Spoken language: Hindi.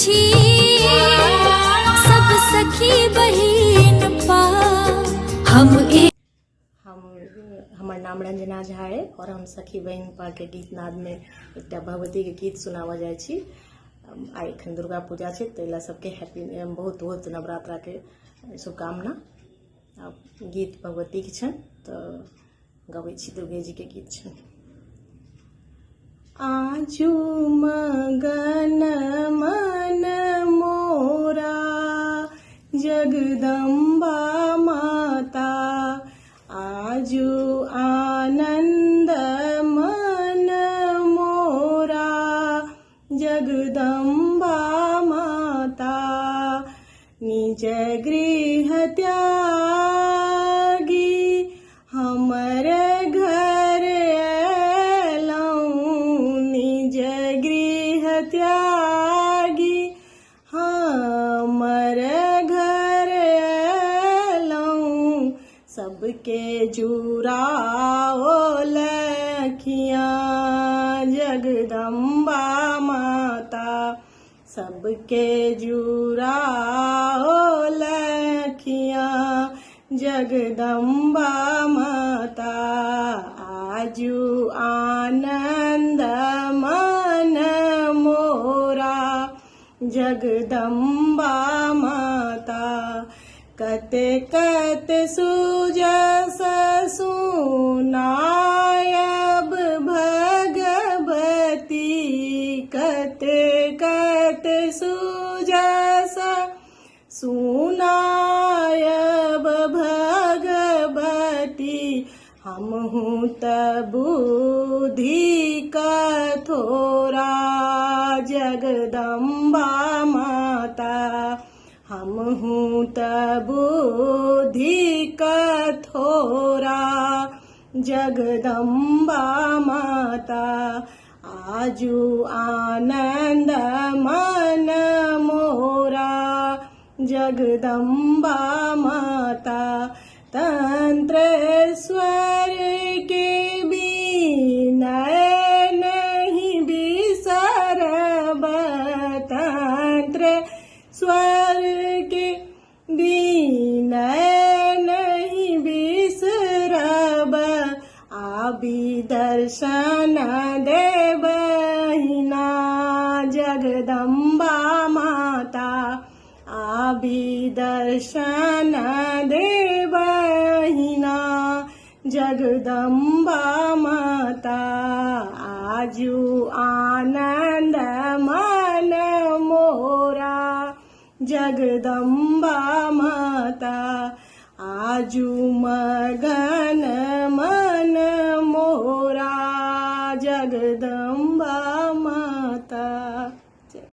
छी सब सखी बहिन पा हम हमर नाम रंजना झा है और हम सखी बहन पा के गीत नाद में एक भगवती के गीत सुनावा जाय छी। आई एखन दुर्गा पूजा है तो सबके हैप्पी बहुत बहुत नवरात्रा के शुभकामना। गीत भगवती के छन तो गबै छी दुर्गे जी के गीत छन। आजू मगन मन मोरा जगदम्बा माता, आजू आनंद मन मोरा जगदम्बा माता, निज गृह त्यागी हमर घर एलौं, निज गृह त्यागी हमर घर एलौं, सबके जुड़ाओ लखियाँ जगदम्बा माता, सबके जुड़ाओ लखियाँ जगदम्बा माता, आजू आनंद मन मोरा जगदम्बा माता, कते कते सुजस सुनायब भगवती, कते कते सुजस सुनायब भगवती, हमहु त बुद्धि कथोरा जगदम्बा माता, हमहु त बुद्धि कथोरा जगदम्बा माता, आजू आनंद मन मोरा जगदम्बा माता, तंत्र स्वर के विनय नहीं बिसरब, तंत्र स्वर के विनय नहीं बिसरब, आबि दर्शन देबहिना जगदम्बा माता, आबि दर्शन देबहिना जगदम्बा माता, आजू आनंद मन मोरा जगदम्बा माता, आजू मगन मन मोरा जगदम्बा